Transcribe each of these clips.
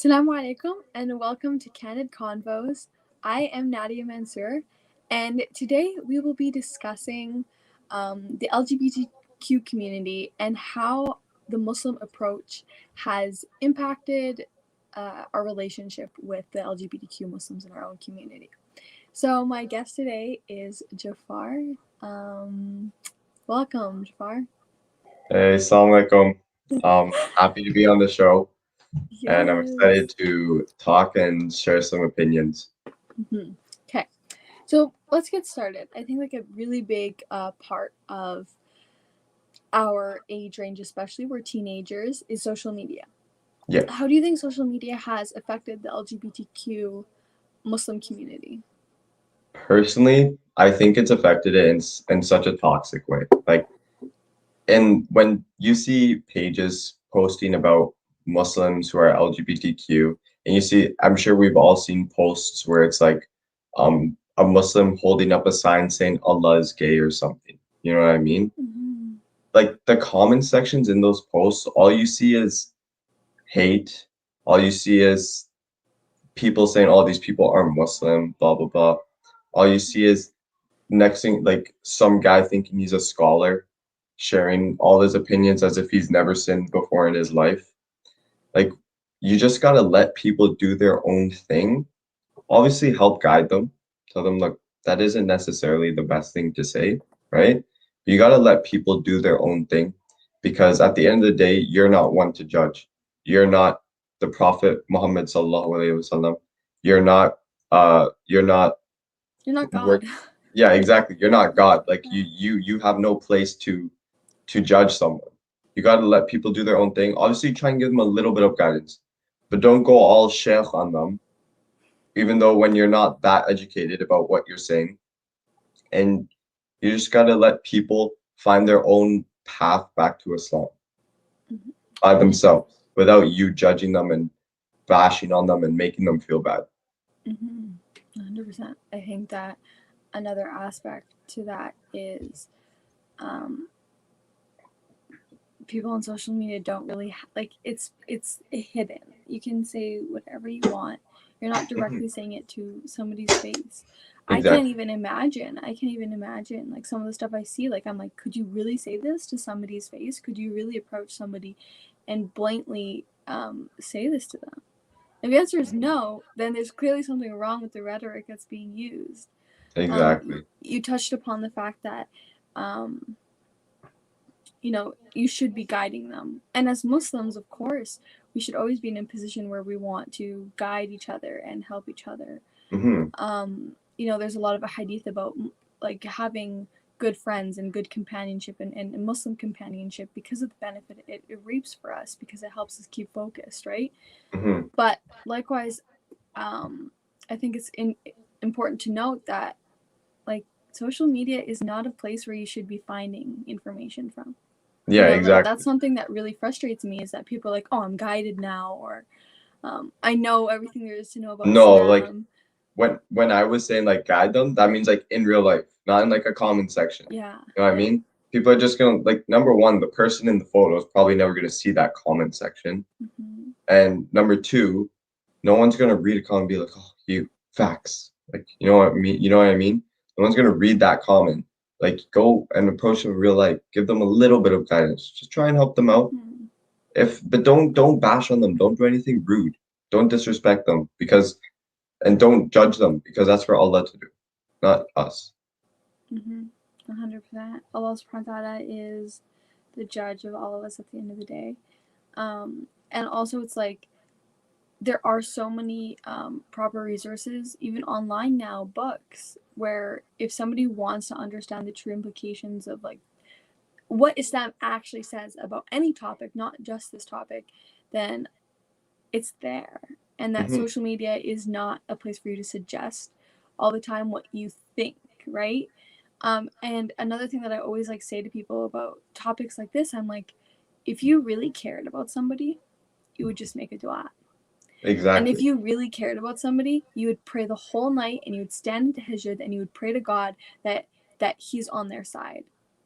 Assalamu alaikum and welcome to Candid Convos. I am Nadia Mansour, and today we will be discussing the LGBTQ community and how the Muslim approach has impacted our relationship with the LGBTQ Muslims in our own community. So my guest today is Jafar. Welcome, Jafar. Hey, Assalamu alaikum. Happy to be on the show, and I'm Yes. excited to talk and share some opinions. Okay. So let's get started. I think like a really big part of our age range, especially we're teenagers, is social media. Yeah, How do you think social media has affected the LGBTQ Muslim community? personally, I think it's affected it in such a toxic way. And when you see pages posting about Muslims who are LGBTQ, and you see, I'm sure we've all seen posts where it's like, a Muslim holding up a sign saying Allah is gay or something. You know what I mean? Mm-hmm. Like the comment sections in those posts, all you see is hate. All you see is people saying, "Oh, these people aren't Muslim," blah blah blah. All you see is next thing, like some guy thinking he's a scholar, sharing all his opinions as if he's never sinned before in his life. Like, you just gotta let people do their own thing. Obviously, help guide them. Tell them, look, that isn't necessarily the best thing to say, right? You gotta let people do their own thing because at the end of the day, you're not one to judge. You're not the Prophet Muhammad sallallahu alaihi wasallam. You're not You're not God. work. Yeah, exactly. You're not God. Like you have no place to judge someone. You got to let people do their own thing. Obviously, try and give them a little bit of guidance, but don't go all sheikh on them. Even though when you're not that educated about what you're saying, and you just got to let people find their own path back to Islam Mm-hmm. by themselves without you judging them and bashing on them and making them feel bad. 100%. I think that another aspect to that is um, people on social media don't really like it's hidden. You can say whatever you want. You're not directly saying it to somebody's face. Exactly. I can't even imagine like some of the stuff I see. Like I'm like, could you really say this to somebody's face? Could you really approach somebody and blatantly say this to them? If the answer is no, then there's clearly something wrong with the rhetoric that's being used. Exactly. You touched upon the fact that um, you should be guiding them. And as Muslims, of course, we should always be in a position where we want to guide each other and help each other. Hmm. There's a lot of a hadith about like having good friends and good companionship and Muslim companionship because of the benefit it reaps for us because it helps us keep focused, right? Hmm. But likewise, I think it's important to note that like social media is not a place where you should be finding information from. Yeah, That's exactly. something that really frustrates me is that people are like, oh, I'm guided now, or I know everything there is to know about No, like Islam. when I was saying like guide them, that means like in real life, not in like a comment section. Yeah. You know what I mean? People are just gonna like number one, the person in the photo is probably never gonna see that comment section. Mm-hmm. And number two, no one's gonna read a comment and be like, oh, you facts. Like, you know what I mean? You know what I mean? No one's gonna read that comment. Like, go and approach them in real life. Give them a little bit of guidance. Just try and help them out. Mm-hmm. But don't bash on them. Don't do anything rude. Don't disrespect them because and don't judge them because that's for Allah to do, not us. Mm-hmm. 100%. Allah subhanahu wa ta'ala is the judge of all of us at the end of the day. And also, it's like there are so many proper resources, even online now, books, where if somebody wants to understand the true implications of like what Islam actually says about any topic, not just this topic, then it's there. And that Hmm. social media is not a place for you to suggest all the time what you think, right? And another thing that I always like say to people about topics like this, I'm like, if you really cared about somebody, you would just make a dua. And if Exactly. you really cared about somebody, you would pray the whole night and you would stand in tahajjud and you would pray to God that he's on their side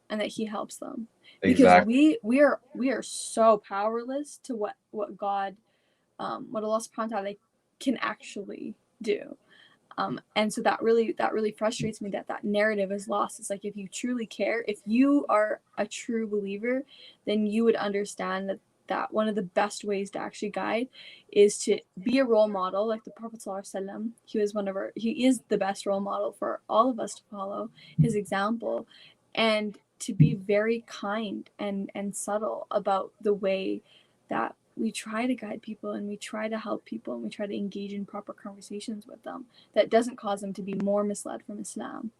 and that he helps them. Because Exactly. we are so powerless to what God what Allah subhanahu wa ta'ala can actually do. And so that really frustrates me, that narrative is lost. It's like, if you truly care, if you are a true believer, then you would understand that one of the best ways to actually guide is to be a role model like the Prophet ﷺ. He is the best role model for all of us to follow his example, and to be very kind and subtle about the way that we try to guide people, and we try to help people, and we try to engage in proper conversations with them that doesn't cause them to be more misled from Islam.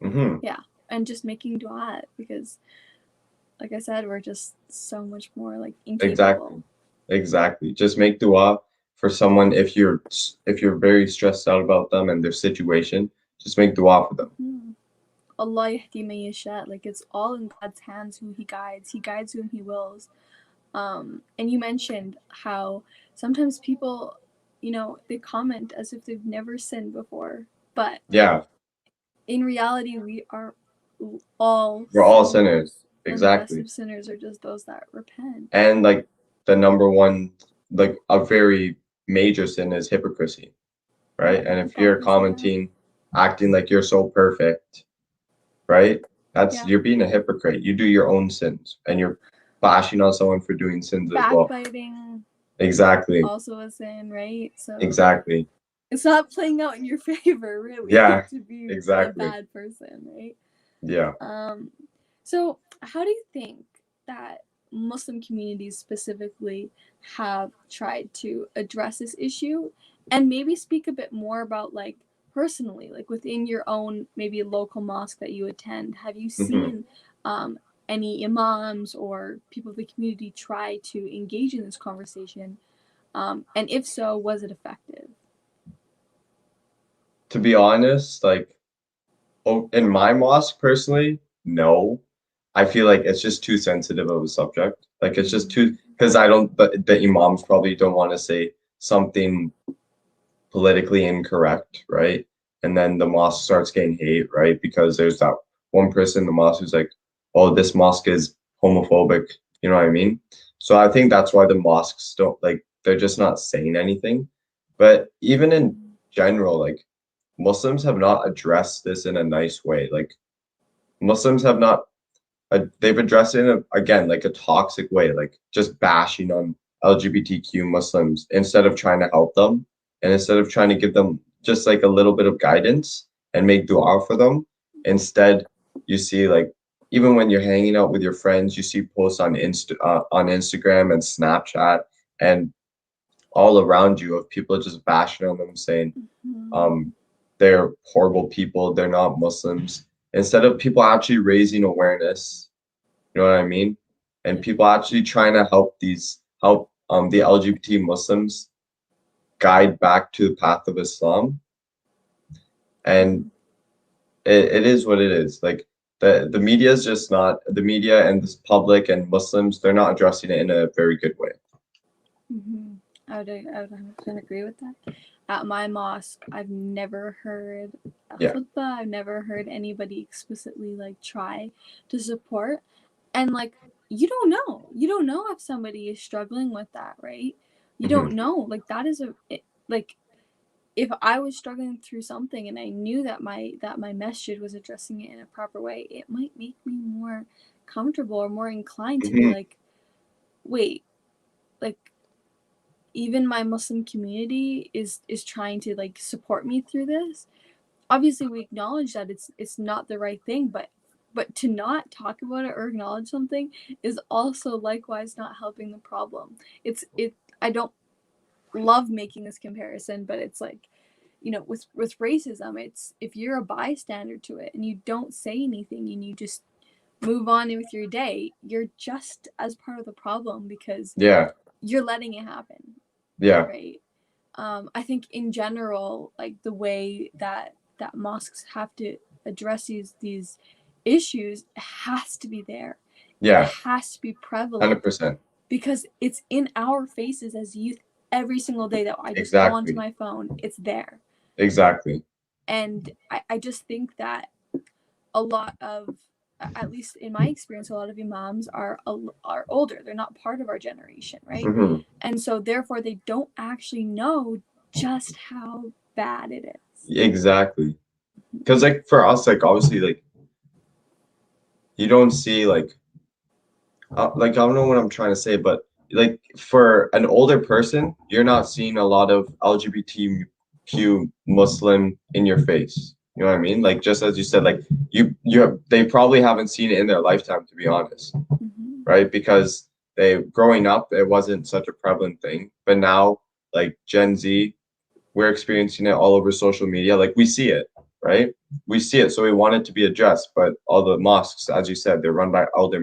Yeah, and just making dua, because like I said, we're just so much more like incapable. Exactly. Just make dua for someone if you're very stressed out about them and their situation. Just make dua for them. Allah yahdi man yasha. Like, it's all in God's hands who He guides. He guides whom He wills. And you mentioned how sometimes people, they comment as if they've never sinned before, but Yeah, in reality, we're all sinners. And the best Exactly. of sinners are just those that repent. And like the number one, like a very major sin is hypocrisy, right? Yeah, And if you're hypocrisy, commenting, acting like you're so perfect, right? Yeah. You're being a hypocrite. You do your own sins and you're bashing on someone for doing sins as well. Backbiting, Exactly. also a sin, right? So Exactly. it's not playing out in your favor, really, Yeah, to be a exactly. bad person, right? Yeah. So how do you think that Muslim communities specifically have tried to address this issue, and maybe speak a bit more about, like, personally, like within your own maybe local mosque that you attend? Have you seen any imams or people of the community try to engage in this conversation? And if so, was it effective? To be honest, like, in my mosque personally, no. I feel like it's just too sensitive of a subject. Like it's just too, because I don't, the imams probably don't want to say something politically incorrect, right? And then the mosque starts getting hate, right? Because there's that one person in the mosque who's like, oh, this mosque is homophobic. You know what I mean? So I think that's why the mosques don't, like, they're just not saying anything. But even in general, like, Muslims have not addressed this in a nice way. Like, Muslims have not, they've addressed it in again, like a toxic way, like just bashing on LGBTQ Muslims instead of trying to help them, and instead of trying to give them just like a little bit of guidance and make dua for them. Instead, you see, like, even when you're hanging out with your friends, you see posts on Instagram and Snapchat and all around you of people just bashing on them, saying they're horrible people, they're not Muslims, instead of people actually raising awareness. You know what I mean? And people actually trying to help the LGBT Muslims guide back to the path of Islam. And it is what it is. Like, the media is just not, the media and this public and Muslims, they're not addressing it in a very good way. I would 100% agree with that. At my mosque, I've never heard a khutbah. I've never heard anybody explicitly like try to support. And like, you don't know. You don't know if somebody is struggling with that, right? You don't know. Like, that is like, if I was struggling through something and I knew that my masjid was addressing it in a proper way, it might make me more comfortable or more inclined to be like, wait, like, even my Muslim community is trying to like support me through this. Obviously, we acknowledge that it's not the right thing, but to not talk about it or acknowledge something is also likewise not helping the problem. I don't love making this comparison, but it's like, with racism, it's if you're a bystander to it and you don't say anything and you just move on with your day, you're just as part of the problem, because you're letting it happen. Right. I think in general, like, the way that mosques have to address these issues has to be there. It has to be prevalent. 100%. Because it's in our faces as youth every single day that I just go onto my phone. It's there. Exactly. And I just think that a lot of at least in my experience, a lot of imams are older. They're not part of our generation, right? Mhm. And so therefore they don't actually know just how bad it is. Exactly. Because like for us, like obviously like you don't see like I don't know what I'm trying to say, but like for an older person, you're not seeing a lot of LGBTQ Muslim in your face. You know what I mean? Like just as you said, like they probably haven't seen it in their lifetime, to be honest, Mm-hmm. right? Because they growing up, it wasn't such a prevalent thing, but now like Gen Z, we're experiencing it all over social media. Like we see it, right? We see it, so we want it to be addressed. But all the mosques, as you said, they're run by older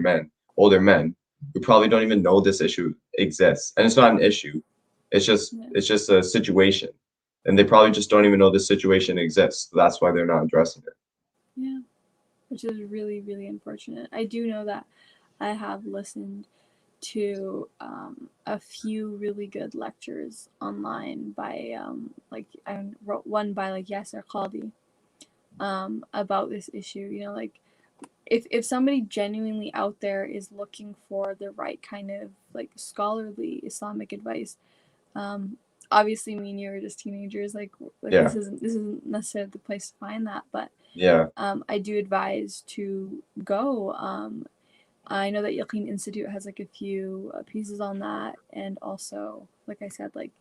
men who probably don't even know this issue exists. And it's not an issue. Yeah. It's just a situation. And they probably just don't even know this situation exists. That's why they're not addressing it. Yeah. Which is really, really unfortunate. I do know that I have listened to a few really good lectures online by like I wrote one by like Yasser Qadi about this issue. You know, like if somebody genuinely out there is looking for the right kind of like scholarly Islamic advice, um, obviously me and you are just teenagers. Like Yeah. this isn't necessarily the place to find that, but Yeah. I do advise to go. I know that Yaqeen Institute has like a few pieces on that, and also, like I said, like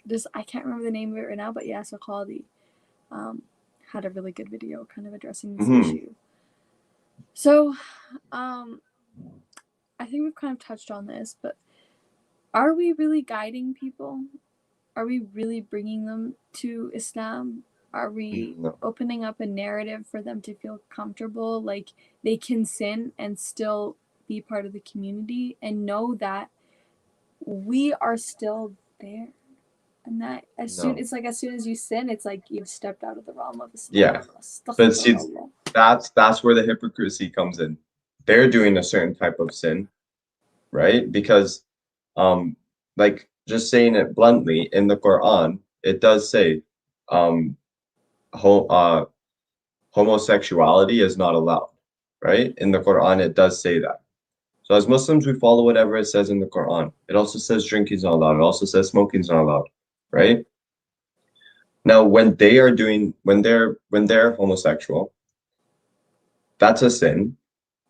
this I can't remember the name of it right now, but Yasser Qadi um, had a really good video kind of addressing this Hmm. issue. So, um, I think we've kind of touched on this, but are we really guiding people? Are we really bringing them to Islam? Are we No. opening up a narrative for them to feel comfortable, like they can sin and still be part of the community and know that we are still there? And that No. as soon as you sin, it's like you've stepped out of the realm of Yeah. Islam. But see, Astaghfirullah. that's where the hypocrisy comes in. They're doing a certain type of sin, right? Because like just saying it bluntly, in the Quran, it does say um ho homosexuality is not allowed, right? In the Quran, it does say that. So as Muslims, we follow whatever it says in the Quran. It also says drinking is not allowed. It also says smoking is not allowed, right? Now, when they're homosexual, that's a sin,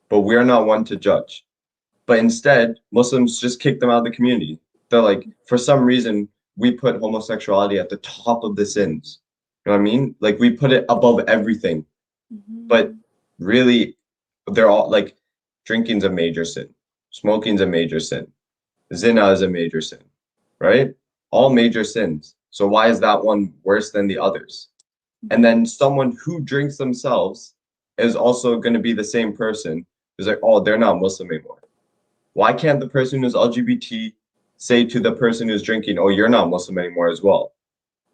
but we're not one to judge. But instead, Muslims just kick them out of the community. They're like, for some reason, we put homosexuality at the top of the sins. You know what I mean? Like we put it above everything. But Mm-hmm. really, they're all like drinking's a major sin, smoking's a major sin, zina is a major sin, right? All major sins. So why is that one worse than the others? And Mm-hmm. then someone who drinks themselves is also going to be the same person who's like, oh, they're not Muslim anymore. Why can't the person who's LGBT say to the person who's drinking, oh, you're not Muslim anymore as well,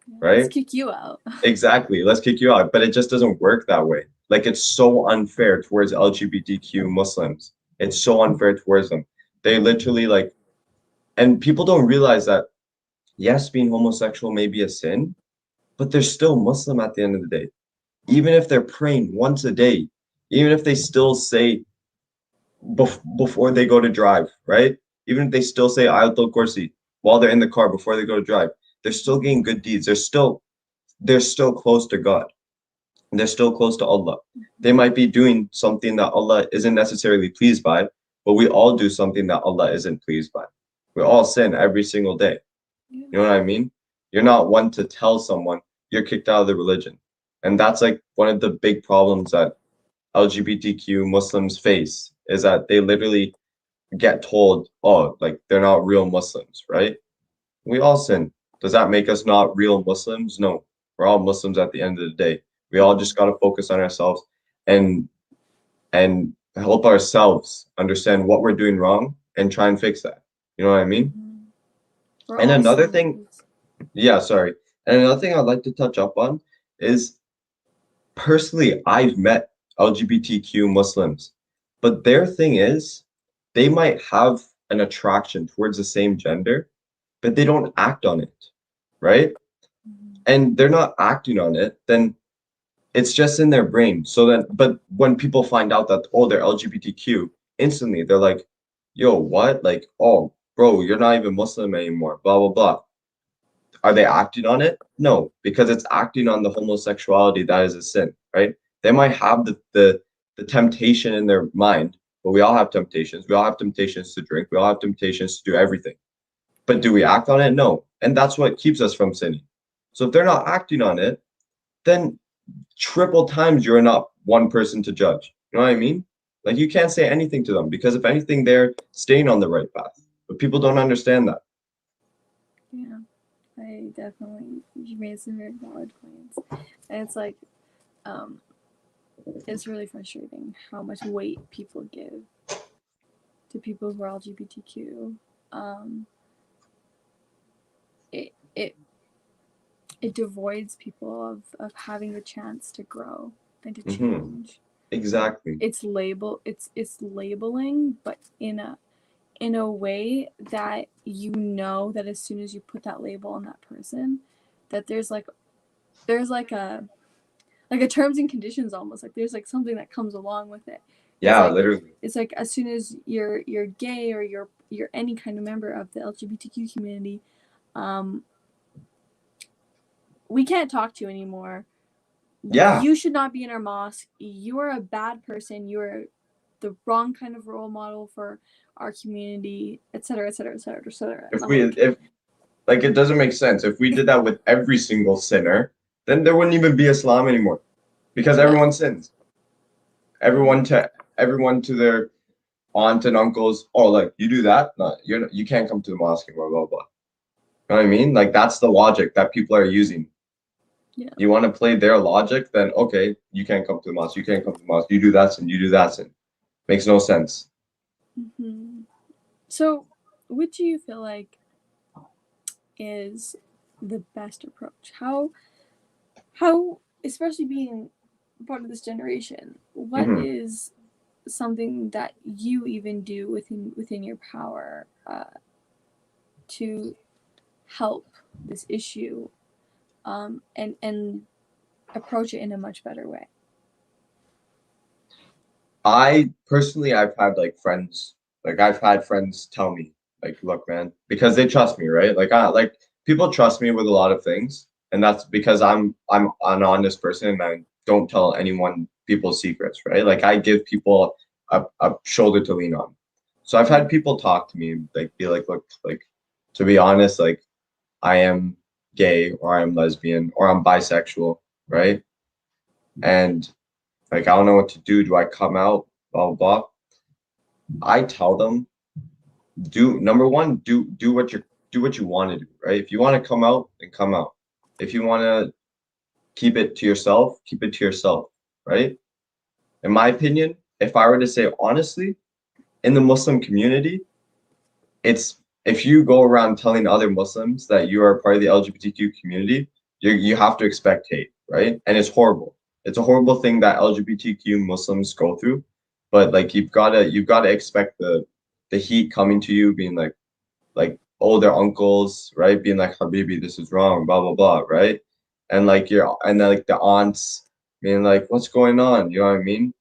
Yeah, let's right? kick you out. Exactly. Let's kick you out. But it just doesn't work that way. Like it's so unfair towards LGBTQ Muslims. It's so unfair towards them. They literally like, and people don't realize that, yes, being homosexual may be a sin, but they're still Muslim at the end of the day. Even if they're praying once a day, even if they still say before they go to drive, right? Even if they still say Ayatul Kursi while they're in the car before they go to drive, they're still getting good deeds. They're still close to God. They're still close to Allah. They Mm-hmm. might be doing something that Allah isn't necessarily pleased by, but we all do something that Allah isn't pleased by. We all sin every single day. Yeah. You know what I mean? You're not one to tell someone you're kicked out of the religion. And that's like one of the big problems that LGBTQ Muslims face is that they literally get told, oh, like they're not real Muslims, right? We all sin. Does that make us not real Muslims? No. We're all Muslims at the end of the day. We all just got to focus on ourselves and and help ourselves understand what we're doing wrong and try and fix that. You know what I mean? Mm-hmm. We're And all another thing, sinners. yeah, sorry. And another thing I'd like to touch up on is personally, I've met LGBTQ Muslims, but their thing is they might have an attraction towards the same gender, but they don't act on it, right? Mm-hmm. And they're not acting on it, then it's just in their brain. So then, but when people find out that, oh, they're LGBTQ, instantly they're like, yo, what? Like, oh, bro, you're not even Muslim anymore, blah, blah, blah. Are they acting on it? No, because it's acting on the homosexuality that is a sin, right? They might have the temptation in their mind, but we all have temptations. We all have temptations to drink. We all have temptations to do everything. But do we act on it? No. And that's what keeps us from sinning. So if they're not acting on it, then triple times you're not one person to judge. You know what I mean? Like you can't say anything to them because if anything, they're staying on the right path. But people don't understand that. Yeah, I definitely, you made some very valid points. And it's like, it's really frustrating how much weight people give to people who are LGBTQ. It it it devoids people of having the chance to grow and to change. Exactly. It's labeling, but in a way that you know that as soon as you put that label on that person, that there's like a terms and conditions, almost like there's like something that comes along with it. Yeah, literally. It's like as soon as you're gay or you're any kind of member of the LGBTQ community, we can't talk to you anymore. Yeah. You should not be in our mosque. You are a bad person. You are the wrong kind of role model for our community, etc., etc., etc., etc. If like it doesn't make sense. If we did that with every single sinner, then there wouldn't even be Islam anymore. Because everyone sins. Everyone to their aunt and uncles, oh like you do that? No, you can't come to the mosque anymore, blah blah. You know what I mean? Like that's the logic that people are using. Yeah. You want to play their logic, then okay, you can't come to the mosque. You can't come to the mosque. You do that sin. You do that sin. Makes no sense. Mm-hmm. So, what do you feel like is the best approach? How, especially being part of this generation, what Hmm. is something that you even do within your power to help this issue, and approach it in a much better way? I personally, I've had I've had friends tell me, like, look, man, because they trust me, right? Like people trust me with a lot of things, and that's because I'm an honest person and I don't tell anyone people's secrets, right? Like I give people a shoulder to lean on. So I've had people talk to me, like be like, look, like to be honest, like I am gay or I'm lesbian or I'm bisexual, right? And like I don't know what to do. Do I come out? Blah blah blah. I tell them, do number one, do what you want to do, right? If you want to come out, then come out. If you want to keep it to yourself, keep it to yourself, right? In my opinion, if I were to say honestly, in the Muslim community, it's if you go around telling other Muslims that you are part of the LGBTQ community, you have to expect hate, right? And it's horrible. It's a horrible thing that LGBTQ Muslims go through, but like you've gotta expect the heat coming to you, being like oh their uncles, right? Being like Habibi, this is wrong, blah blah blah, right? And then like the aunts being like, what's going on? You know what I mean?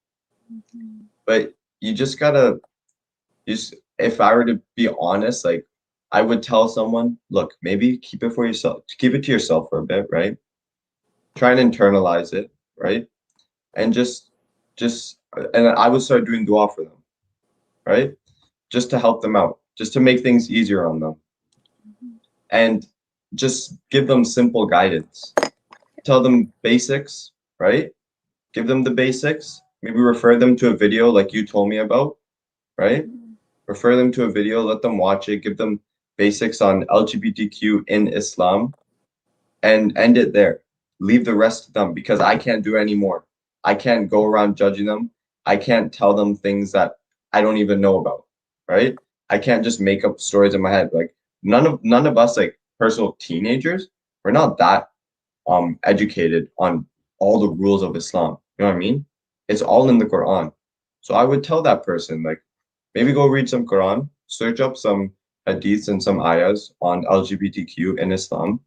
Mm-hmm. But you just gotta just if I were to be honest, like I would tell someone, look, maybe keep it for yourself, keep it to yourself for a bit, right? Try and internalize it, right? And just and I would start doing dua for them, right? Just to help them out, just to make things easier on them. Mm-hmm. And just give them simple guidance. Tell them basics, right? Give them the basics. Maybe refer them to a video like you told me about, right? Mm-hmm. Refer them to a video, let them watch it, give them basics on LGBTQ in Islam, and end it there. Leave the rest to them because I can't do any more. I can't go around judging them. I can't tell them things that I don't even know about, right? I can't just make up stories in my head. Like none of us like personal teenagers, we're not that educated on all the rules of Islam. You know what I mean? It's all in the Quran. So I would tell that person like maybe go read some Quran, search up some hadiths and some ayahs on LGBTQ in Islam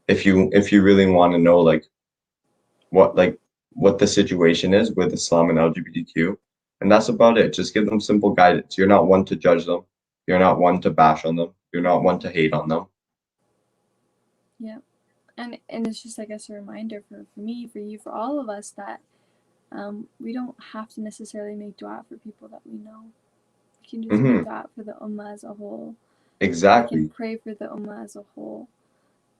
if you really want to know like what like what the situation is with Islam and LGBTQ. And that's about it. Just give them simple guidance. You're not one to judge them. You're not one to bash on them. You're not one to hate on them. Yeah. And it's just, I guess, a reminder for me, for you, for all of us that we don't have to necessarily make dua for people that we know. We can just make dua for the ummah as a whole. Exactly. We can pray for the ummah as a whole.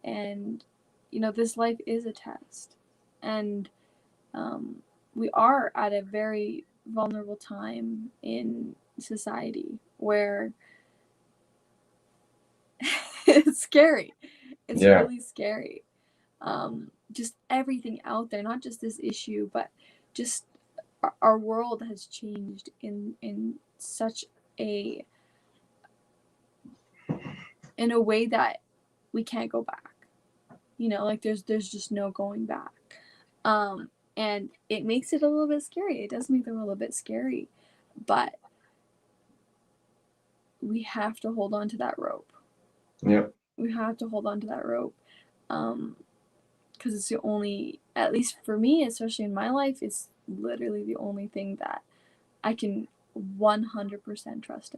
And, you know, this life is a test. And we are at a very vulnerable time in society where it's scary. It's really scary. Just everything out there, not just this issue, but just our world has changed in such a way that we can't go back. You know, like there's just no going back. And it makes it a little bit scary. It does make them a little bit scary, but we have to hold on to that rope. Yep. We have to hold on to that rope. Because it's the only, at least for me, especially in my life, it's literally the only thing that I can 100% trust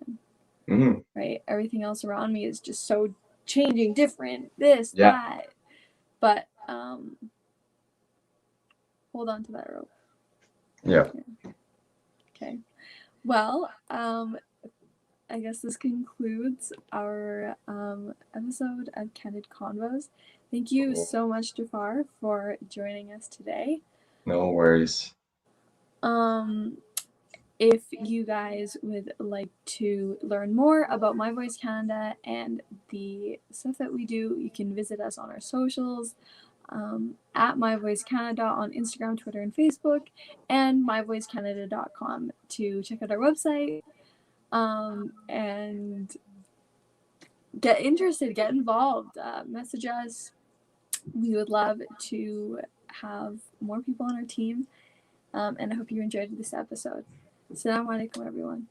in. Right? Everything else around me is just so changing, different, this, that. But hold on to that rope. Yeah. Okay. Well, I guess this concludes our episode of Candid Convos. Thank you so much, Jafar, for joining us today. No worries. If you guys would like to learn more about My Voice Canada and the stuff that we do, you can visit us on our socials, at My Voice Canada on Instagram, Twitter, and Facebook, and myvoicecanada.com to check out our website, and get interested, get involved, message us. We would love to have more people on our team, and I hope you enjoyed this episode. Assalamu alaikum, everyone.